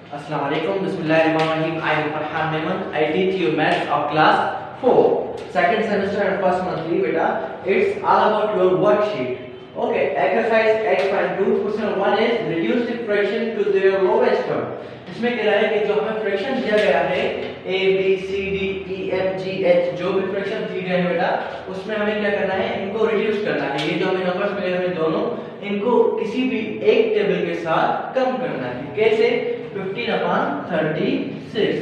Assalamu alaikum. Bismillahirrahmanirrahim. I am Farhan Mehman. I teach you maths of class 4. Second semester and first monthly beta. It's all about your worksheet. Okay, exercise 8.2 question 1 is reduce the fraction to their lowest term. इसमें कह रहा है कि जो हमें fraction दिया गया है a b c d e f g h जो भी फ्रैक्शन दिए गए हैं बेटा उसमें हमें क्या करना है, इनको रिड्यूस करना है। ये जो हमें नंबर्स मिले हमें दोनों इनको किसी भी एक टेबल के साथ कम करना है। कैसे? 15/36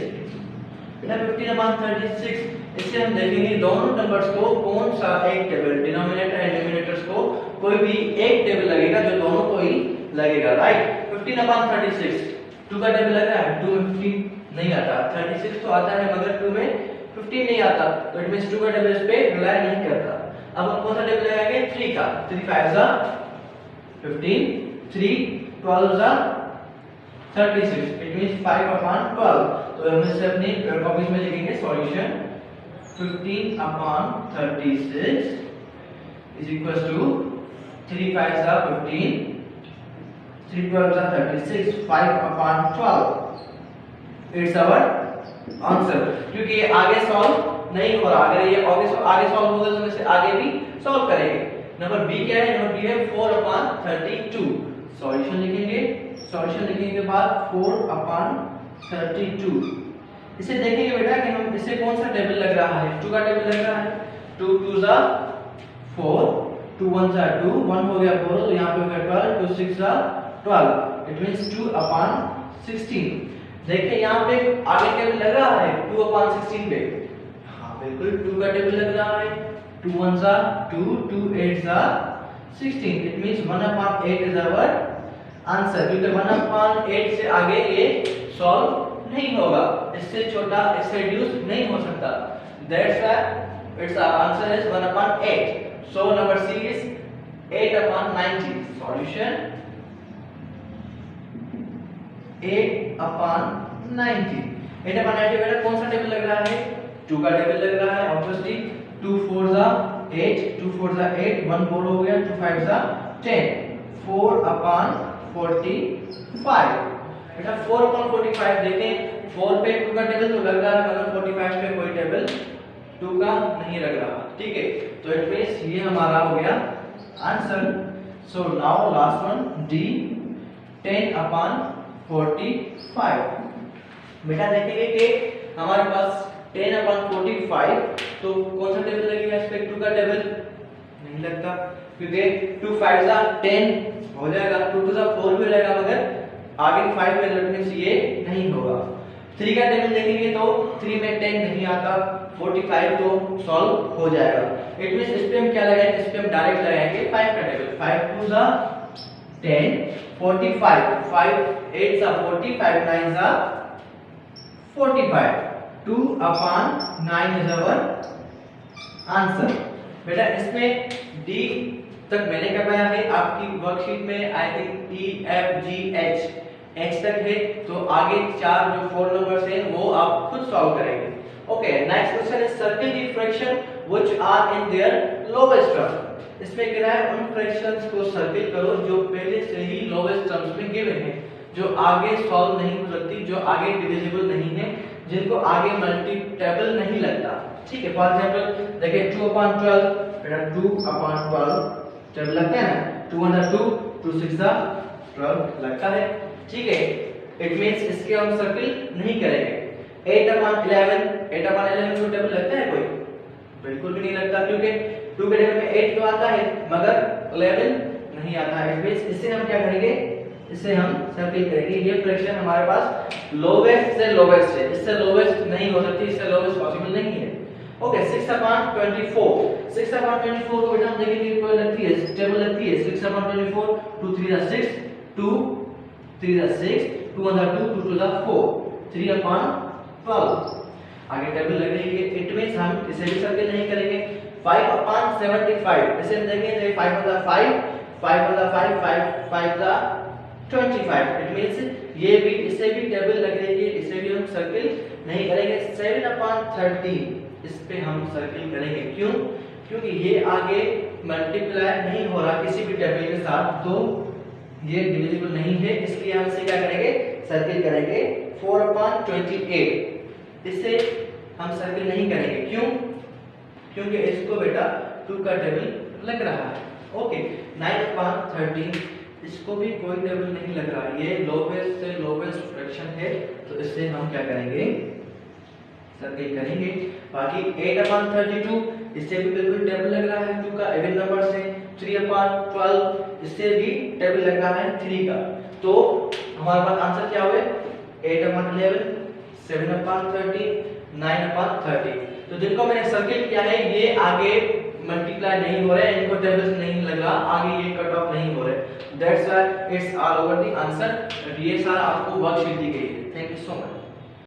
बेटा 15/36 इससे हम देखेंगे दोनों नंबर्स को कौन सा एक टेबल, डिनोमिनेटर एंड न्यूमरेटर्स को कोई भी एक टेबल लगेगा जो दोनों को ही लगेगा, राइट। 15/36 2 का टेबल लग रहा है, 2 में 15 नहीं आता, 36 तो आता है मगर 2 में 15 नहीं आता, तो इट मींस 2 का टेबल इस पे रिलाय नहीं करता। अब हम कौन सा टेबल लगाएंगे? 3 का। 3 5 15, 3 12 36, इट मींस 5/12। तो हम इसे अपनी कॉपीज में लिखेंगे solution 15/36 is equals to 3 5 15, 3 12 36, 5/12। It's our answer. क्योंकि ये आगे सॉल्व नहीं हो रहा, अगर ये आगे सॉल्व होगा तो हम इसे आगे भी सॉल्व करेंगे। नंबर बी क्या है? नंबर बी है 4/32। सॉल्यूशन लिखेंगे, सॉल्यूशन लिखने के बाद 4/32। इसे देखेंगे बेटा कि हम इसे कौन सा टेबल लग रहा है। 2 का टेबल लग रहा है, 2 2 4, 2 1 2, 1 हो गया 4, तो यहाँ पे हो गया 12, 2 6 12, इट मींस 2/16। देखिए यहाँ पे आगे टेबल लग रहा है 2/16 पे, हाँ बिल्कुल 2 का टेबल लग रहा है, 2 1 2, 2 8 16, it means 1/8 is our answer. क्योंकि 1/8 से आगे ये सॉल्व नहीं होगा, इससे छोटा इससे रिड्यूस नहीं हो सकता, that's why its answer is 1/8। So number C is 8/90। Solution 8/90। 8/90 बेटा कौन सा टेबल लग रहा है? 2 का टेबल लग रहा है ऑब्वियसली। 2 4 8, 2 4 8, 1 4 हो गया, 2 5 10, 4/45। बेटा 4/45 देखें, 4 पे 2 का टेबल तो लग रहा है मगर 45 पे कोई टेबल 2 का नहीं लग रहा, ठीक है। तो इट मींस ये हमारा हो गया answer. So now last one D 10/45। बेटा देखेंगे कि हमारे पास 10/45 तो कौन सा टेबल लगेगा इस पे? 2 का टेबल नहीं लगता, क्योंकि 2 5 10 हो जाएगा, 2 2 4 भी हो जाएगा मगर आगे 5 में लगने से ये नहीं होगा। 3 का टेबल देखेंगे तो 3 में 10 नहीं आता, 45 तो सॉल्व हो जाएगा। इट मींस इस पे हम क्या लगाएंगे? इस पे हम डायरेक्ट लगाएंगे 5 का टेबल। 5 2 10, 45, 5 8 40, 5 9 45, 2/9 is our answer. बेटा इसमें डी तक मैंने करवाया है, आपकी वर्कशीट में I think E F G H तक है, तो आगे 4 जो 4 नंबर्स हैं वो आप खुद सॉल्व करेंगे। Okay, next question is circle the fraction which are in their lowest term. इसमें कह रहा है उन फ्रैक्शंस को सर्किल करो जो पहले से ही लोवेस्ट टर्म्स में गिवन है, जो आगे सॉल्व नहीं हो सकती, जो आगे डिविजिबल नहीं है, जिनको आगे मल्टीपल नहीं लगता, ठीक है। फॉर एग्जांपल देखिए 2/12 बेटा 2/12 टेबल लगता है ना, 2 2, 2 6 12 लगता है, ठीक है। इट मींस इसके हम सर्किल नहीं करेंगे। 8/11 को टेबल लगता है कोई? बिल्कुल भी नहीं लगता, क्योंकि 2 के टेबल में 8 तो आता है मगर 11 नहीं आता है। इट मींस इसे हम क्या करेंगे? इसे हम सर्किल करेंगे। ये फ्रैक्शन हमारे पास लोवेस्ट से लोवेस्ट है, इससे लोवेस्ट नहीं हो सकती, इससे लोवेस्ट पॉसिबल नहीं है। ओके, 6/24 को बेटा हम देखेंगे कोई लगती है, टेबल लगती है 6/24, 2 3 6, 2 3 6, 2 1 2, 2 2 4, 3/12 आगे टेबल लग रही है। इट मींस हम इसे भी सर्किल नहीं करेंगे। 5/75 इसे हम देखेंगे 5 5 5 5 5 25, इट मींस ये भी इसे भी टेबल लग रही है, इसे भी हम सर्किल नहीं करेंगे। 7/30 इस पे हम सर्किल करेंगे। क्यों? क्योंकि ये आगे मल्टीप्लाई नहीं हो रहा किसी भी टेबल के साथ, तो ये डिविजिबल नहीं है, इसलिए हम इसे क्या करेंगे? सर्किल करेंगे 4/28। इससे हम सर्किल नहीं करेंगे, क्यों? क्योंकि इसको बेटा 2 का टेबल लग रहा है। ओके, 9/13 इसको भी कोई टेबल नहीं लग रहा है, ये लोवेस्ट से लोवेस्ट फ्रैक्शन है, तो इससे हम क्या करेंगे, सर्किल करेंगे। बाकी 8/32 इससे भी बिल्कुल टेबल लग रहा है 2 का इवन नंबर से। 3/12 इससे भी टेबल लग रहा है 3 का। तो हमारे पास आंसर क्या हुए, 8/11, 7/13, 9/13। तो जिनको मैंने सर्किल किया है ये आगे मल्टीप्लाई नहीं हो रहे, इनको टेबल्स नहीं लग रहा, आगे ये कट ऑफ नहीं हो रहे। That's why it's all over the answer. ये सारा आपको वर्कशीट दी गई है। Thank you so much.